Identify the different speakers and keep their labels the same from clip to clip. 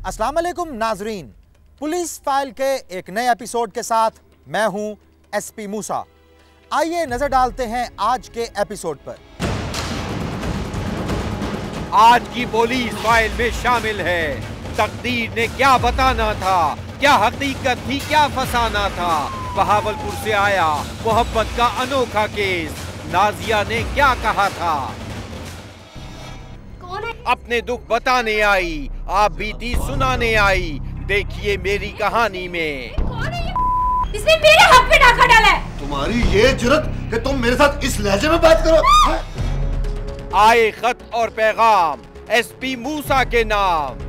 Speaker 1: अस्सलाम वालेकुम नाजरीन, पुलिस फाइल के एक नए एपिसोड के साथ मैं हूं एसपी मूसा। आइए नजर डालते हैं आज के एपिसोड पर।
Speaker 2: आज की पुलिस फाइल में शामिल है तकदीर ने क्या बताना था, क्या हकीकत थी, क्या फसाना था। बहावलपुर से आया मोहब्बत का अनोखा केस, नाजिया ने क्या कहा था।
Speaker 3: कौन है?
Speaker 2: अपने दुख बताने आई, आप बीती सुनाने आई। देखिए मेरी कहानी में।
Speaker 3: कौन है ये? इसने मेरे हाथ पे डाका डाला है।
Speaker 4: तुम्हारी ये जुर्रत कि तुम मेरे साथ इस लहजे में बात करो।
Speaker 2: आए खत और पैगाम एसपी मूसा के नाम।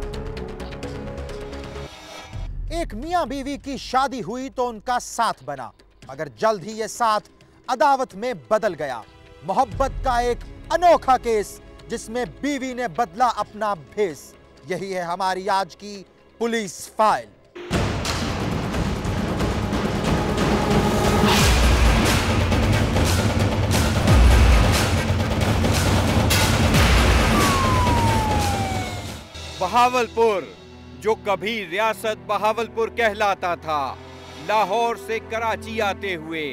Speaker 1: एक मियां बीवी की शादी हुई तो उनका साथ बना, मगर जल्द ही यह साथ अदावत में बदल गया। मोहब्बत का एक अनोखा केस जिसमें बीवी ने बदला अपना भेस। यही है हमारी आज की पुलिस फाइल।
Speaker 2: बहावलपुर, जो कभी रियासत बहावलपुर कहलाता था, लाहौर से कराची आते हुए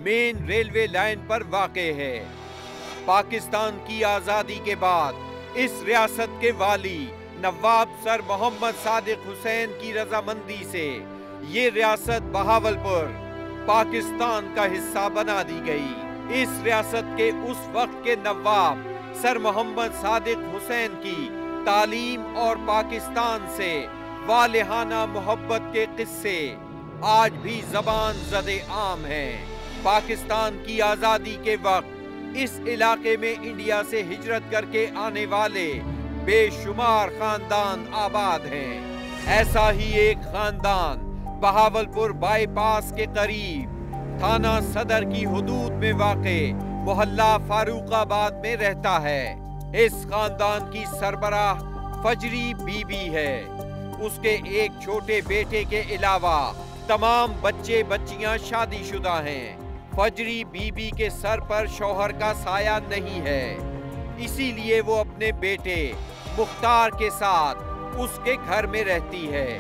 Speaker 2: मेन रेलवे लाइन पर वाक़े है। पाकिस्तान की आज़ादी के बाद इस रियासत के वाली नवाब सर मोहम्मद सादिक हुसैन की रजामंदी से ये रियासत बहावलपुर पाकिस्तान का हिस्सा बना दी गई। इस रियासत के उस वक्त के नवाब सर मोहम्मद सादिक हुसैन की तालीम और पाकिस्तान से वालिहाना मोहब्बत के किस्से आज भी ज़बान ज़दे आम हैं। पाकिस्तान की आज़ादी के वक्त इस इलाके में इंडिया से हिजरत करके आने वाले बेशुमार खानदान आबाद हैं। ऐसा ही एक खानदान बहावलपुर बाईपास के करीब थाना सदर की हुदूद में वाक़े मोहल्ला फारूकाबाद में रहता है। इस खानदान की सरबराह फजरी बीबी है। उसके एक छोटे बेटे के अलावा तमाम बच्चे बच्चियां शादीशुदा हैं। फजरी बीबी के सर पर शौहर का साया नहीं है, इसीलिए वो अपने बेटे मुख्तार के साथ उसके घर में रहती है।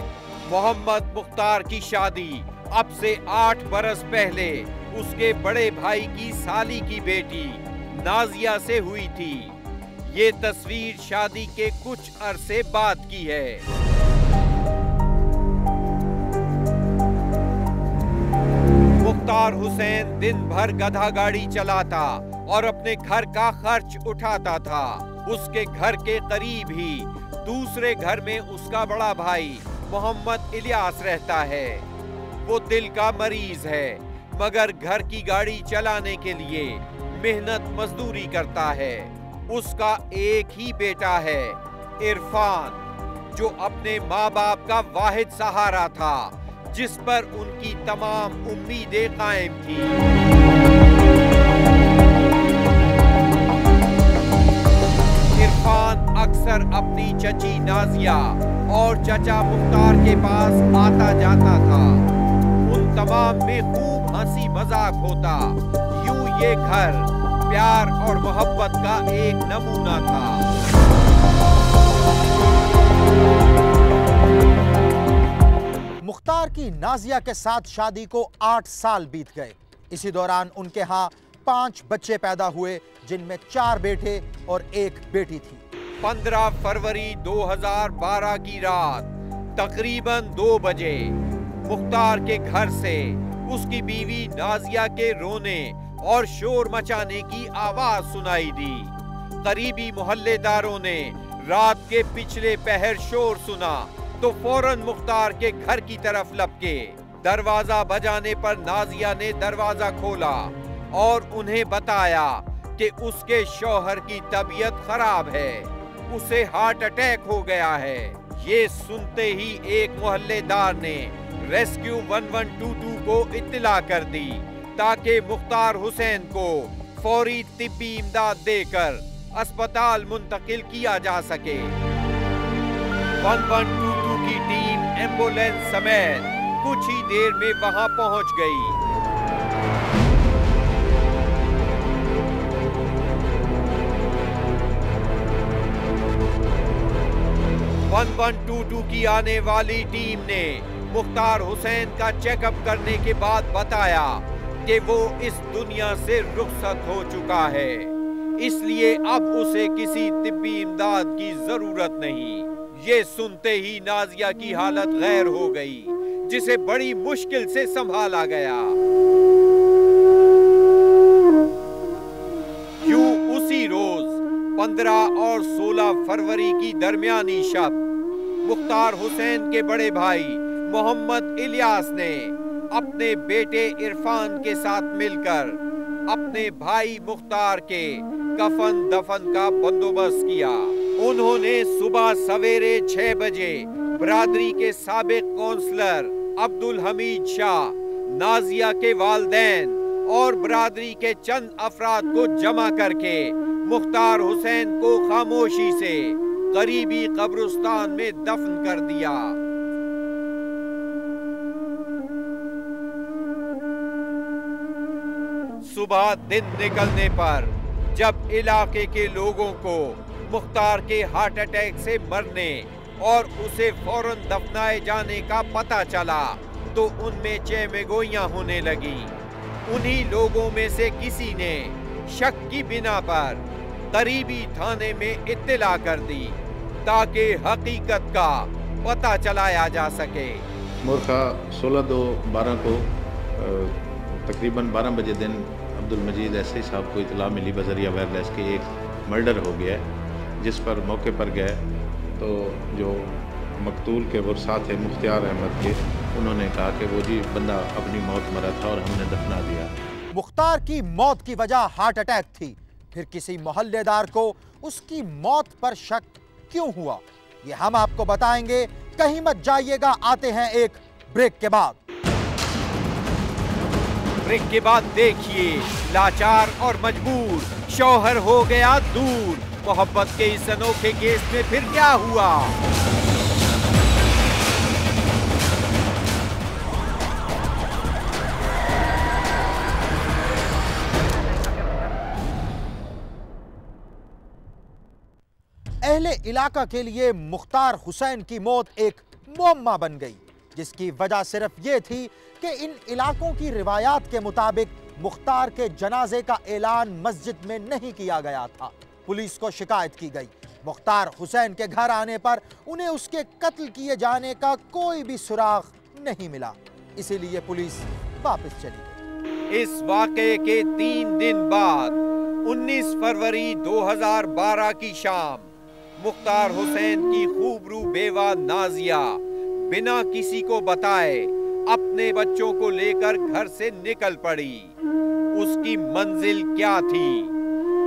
Speaker 2: मोहम्मद मुख्तार की शादी अब से 8 बरस पहले उसके बड़े भाई की साली की बेटी नाजिया से हुई थी। ये तस्वीर शादी के कुछ अरसे बाद की है। मुख्तार हुसैन दिन भर गधा गाड़ी चलाता और अपने घर का खर्च उठाता था। उसके घर के करीब ही दूसरे घर में उसका बड़ा भाई मोहम्मद इलियास रहता है। वो दिल का मरीज है, मगर घर की गाड़ी चलाने के लिए मेहनत मजदूरी करता है। उसका एक ही बेटा है इरफान, जो अपने माँ बाप का वाहिद सहारा था, जिस पर उनकी तमाम उम्मीदें कायम थी। इरफान अक्सर अपनी चची नाजिया और चचा मुख्तार के पास आता जाता था। उन तमाम में खूब हंसी मजाक होता। यूं ये घर प्यार और मोहब्बत का एक नमूना था।
Speaker 1: मुख्तार की नाजिया के साथ शादी को 8 साल बीत गए। इसी दौरान उनके यहाँ 5 बच्चे पैदा हुए, जिनमें 4 बेटे और 1 बेटी थी।
Speaker 2: 15 फरवरी 2012 की रात तकरीबन 2 बजे मुख्तार के घर से उसकी बीवी नाजिया के रोने और शोर मचाने की आवाज सुनाई दी। करीबी मोहल्लेदारों ने रात के पिछले पहर शोर सुना तो फौरन मुख्तार के घर की तरफ लपके। दरवाजा बजाने पर नाजिया ने दरवाजा खोला और उन्हें बताया कि उसके शौहर की तबीयत खराब है, उसे हार्ट अटैक हो गया है। ये सुनते ही एक मोहल्लेदार ने रेस्क्यू 1122 को इत्तला कर दी ताकि मुख्तार हुसैन को फौरी तिब्बी इमदाद देकर अस्पताल मुंतकिल किया जा सके। 1122 की टीम एम्बुलेंस समेत कुछ ही देर में वहां पहुंच गई। 1122 1122 की आने वाली टीम ने मुख्तार हुसैन का चेकअप करने के बाद बताया कि वो इस दुनिया से रुखसत हो चुका है, इसलिए अब उसे किसी तिब्बी इमदाद की जरूरत नहीं। ये सुनते ही नाजिया की हालत गैर हो गई, जिसे बड़ी मुश्किल से संभाला गया। यूं उसी रोज 15 और 16 फरवरी की दरमियानी शब मुख्तार हुसैन के बड़े भाई मोहम्मद इलियास ने अपने बेटे इरफान के साथ मिलकर अपने भाई मुख्तार के कफन दफन का बंदोबस्त किया। उन्होंने सुबह सवेरे 6 बजे बरादरी के साबिक काउंसलर अब्दुल हमीद शाह, नाजिया के वालिदैन और बरादरी के चंद अफराद को जमा करके मुख्तार हुसैन को खामोशी से करीबी कब्रिस्तान में दफन कर दिया। सुबह दिन निकलने पर जब इलाके के लोगों को मुख्तार के हार्ट अटैक से मरने और उसे फौरन दफनाए जाने का पता चला तो उनमें चहमगोइयां होने लगी। उन्हीं लोगों में से किसी ने शक की बिना पर करीबी थाने में इत्तला कर दी ताकि हकीकत का पता चलाया जा सके।
Speaker 5: मोरखा 16/2/12 को तकरीबन 12 बजे दिन अब्दुल मजीद एसआई साहब को इतला मिली बजरिया वायरलेस के एक मर्डर हो गया है, जिस पर मौके पर गए तो जो मकतूल के वो साथ है मुख्तियार अहमद के, उन्होंने कहा कि वो जी बंदा अपनी मौत मरा था और हमने दफना दिया।
Speaker 1: मुख्तार की मौत की वजह हार्ट अटैक थी, फिर किसी मोहल्लेदार को उसकी मौत पर शक क्यों हुआ, ये हम आपको बताएंगे। कहीं मत जाइएगा, आते हैं एक ब्रेक के बाद।
Speaker 2: ब्रेक के बाद देखिए लाचार और मजबूर शौहर हो गया दूर। मोहब्बत के इस अनोखे केस में फिर क्या हुआ?
Speaker 1: अहले इलाका के लिए मुख्तार हुसैन की मौत एक मुअम्मा बन गई, जिसकी वजह सिर्फ ये थी कि इन इलाकों की रिवायात के मुताबिक मुख्तार के जनाजे का ऐलान मस्जिद में नहीं किया गया था। पुलिस को शिकायत की गई। मुख्तार हुसैन के घर आने पर उन्हें उसके कत्ल किए जाने का कोई भी सुराग नहीं मिला, इसीलिए पुलिस वापस चली गई।
Speaker 2: इस वाकये के 3 दिन बाद 19 फरवरी 2012 की शाम मुख्तार हुसैन की खूबरू बेवा नाजिया बिना किसी को बताए अपने बच्चों को लेकर घर से निकल पड़ी। उसकी मंजिल क्या थी,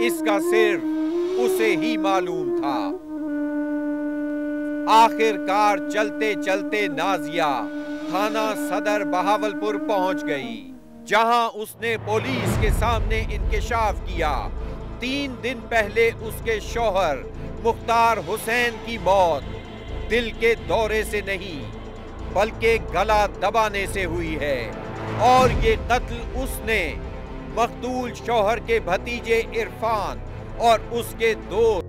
Speaker 2: इसका सिर्फ उसे ही मालूम था। आखिरकार चलते चलते नाजिया थाना सदर बहावलपुर पहुंच गई, जहां उसने पुलिस के सामने इंकिशाफ किया 3 दिन पहले उसके शौहर मुख्तार हुसैन की मौत दिल के दौरे से नहीं बल्कि गला दबाने से हुई है, और ये कत्ल उसने मकतूल शौहर के भतीजे इरफान और उसके दोस्त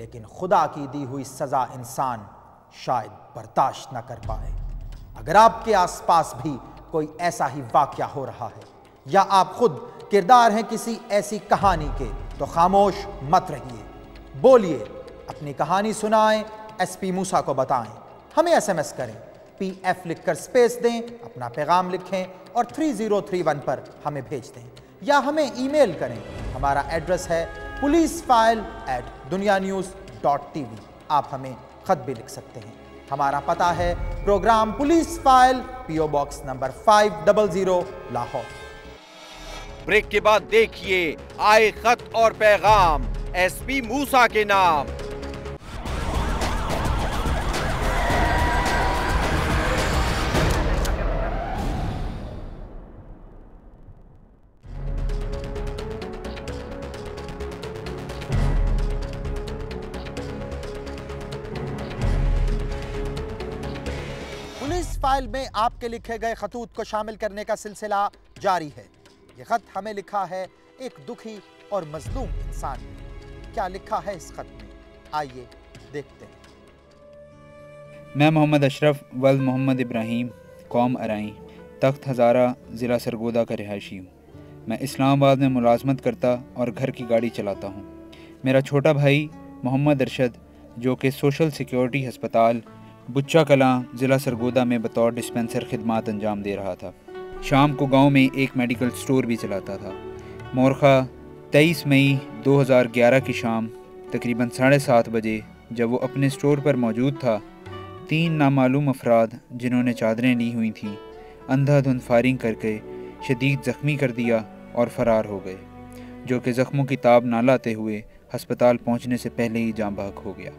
Speaker 1: लेकिन खुदा की दी हुई सजा इंसान शायद बर्दाश्त न कर पाए। अगर आपके आसपास भी कोई ऐसा ही वाकया हो रहा है या आप खुद किरदार हैं किसी ऐसी कहानी के, तो खामोश मत रहिए, बोलिए, अपनी कहानी सुनाएं, एसपी मूसा को बताएं। हमें एसएमएस करें, PF लिखकर स्पेस दें, अपना पैगाम लिखें और 3031 पर हमें भेज दें, या हमें ईमेल करें। हमारा एड्रेस है policeFile@dunianews.tv। आप हमें खत भी लिख सकते हैं। हमारा पता है programme police file, PO box number 500 Lahore.
Speaker 2: Break के बाद देखिए आए खत और पैगाम एसपी मूसा के नाम।
Speaker 1: पुलिस फाइल में आपके लिखे गए खतूत को शामिल करने का सिलसिला जारी है। ये खत हमें लिखा है एक दुखी और मजलूम इंसान ने। क्या लिखा है इस खत में, आइए देखते हैं।
Speaker 6: मैं मोहम्मद अशरफ वल्द मोहम्मद इब्राहिम, कौम अराई, तख्त हज़ारा, ज़िला सरगोदा का रिहायशी हूँ। मैं इस्लामाबाद में मुलाजमत करता और घर की गाड़ी चलाता हूँ। मेरा छोटा भाई मोहम्मद अरशद, जो कि सोशल सिक्योरिटी हस्पताल बुच्चा कलां, ज़िला सरगोदा में बतौर डिस्पेंसर खिदमात अंजाम दे रहा था। शाम को गांव में एक मेडिकल स्टोर भी चलाता था। मोरखा 23 मई 2011 की शाम तकरीबन 7:30 बजे जब वो अपने स्टोर पर मौजूद था, 3 नामालूम अफराद जिन्होंने चादरें ली हुई थीं अंधाधुंध फायरिंग करके शदीद ज़ख्मी कर दिया और फ़रार हो गए, जो कि ज़ख्मों की ताब ना लाते हुए हस्पताल पहुंचने से पहले ही जाँ बहक हो गया।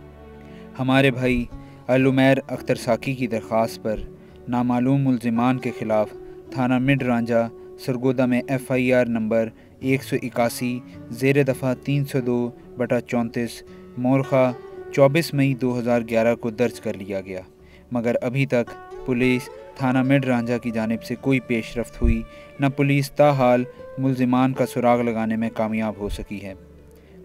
Speaker 6: हमारे भाई अल-उमैर अख्तर साकी की दरख्वास्त पर नामालूम मुल्ज़िमान के ख़िलाफ़ थाना मिड रांझा सरगोदा में FIR नंबर 181 ज़ेर दफ़ा 302/34 मोरखा 24 मई 2011 को दर्ज कर लिया गया, मगर अभी तक पुलिस थाना मिड रांझा की जानिब से कोई पेशरफ्त हुई न पुलिस ताहाल मुल्ज़िमान का सुराग लगाने में कामयाब हो सकी है।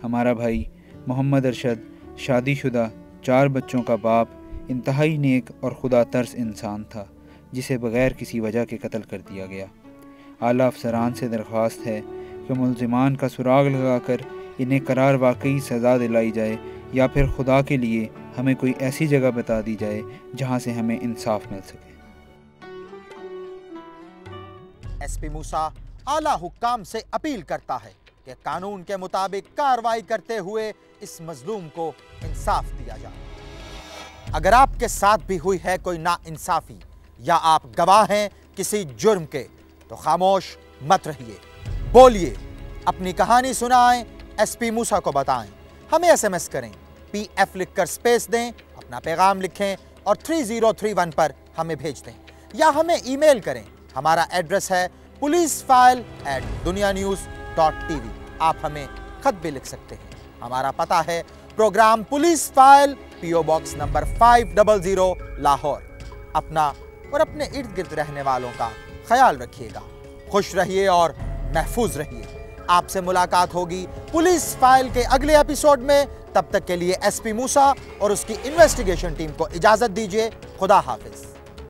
Speaker 6: हमारा भाई मोहम्मद अरशद शादीशुदा 4 बच्चों का बाप, इंतहाई नेक और खुदा तर्स इंसान था, जिसे बग़ैर किसी वजह के कत्ल कर दिया गया। आला अफसरान से दरख्वास्त है कि मुल्ज़िमान का सुराग लगाकर इन्हें करार वाकई सज़ा दिलाई जाए, या फिर खुदा के लिए हमें कोई ऐसी जगह बता दी जाए जहां से हमें इंसाफ मिल सके।
Speaker 1: एसपी मूसा आला हुक्काम से अपील करता है कि कानून के मुताबिक कार्रवाई करते हुए इस मजलूम को इंसाफ दिया जाए। अगर आपके साथ भी हुई है कोई नाइंसाफी या आप गवाह हैं किसी जुर्म के, तो खामोश मत रहिए, बोलिए, अपनी कहानी सुनाएं, एसपी मूसा को बताएं। हमें एसएमएस करें, PF लिखकर स्पेस दें, अपना पैगाम लिखें और 3031 पर हमें भेज दें, या हमें ईमेल करें। हमारा एड्रेस है policeFile@dunianews.tv। आप हमें खत भी लिख सकते हैं। हमारा पता है programme police file, PO box number 500 Lahore. अपना और अपने इर्द गिर्द रहने वालों का ख्याल रखिएगा। खुश रहिए और महफूज रहिए। आपसे मुलाकात होगी पुलिस फाइल के अगले एपिसोड में। तब तक के लिए एसपी मूसा और उसकी इन्वेस्टिगेशन टीम को इजाजत दीजिए। खुदा हाफिज।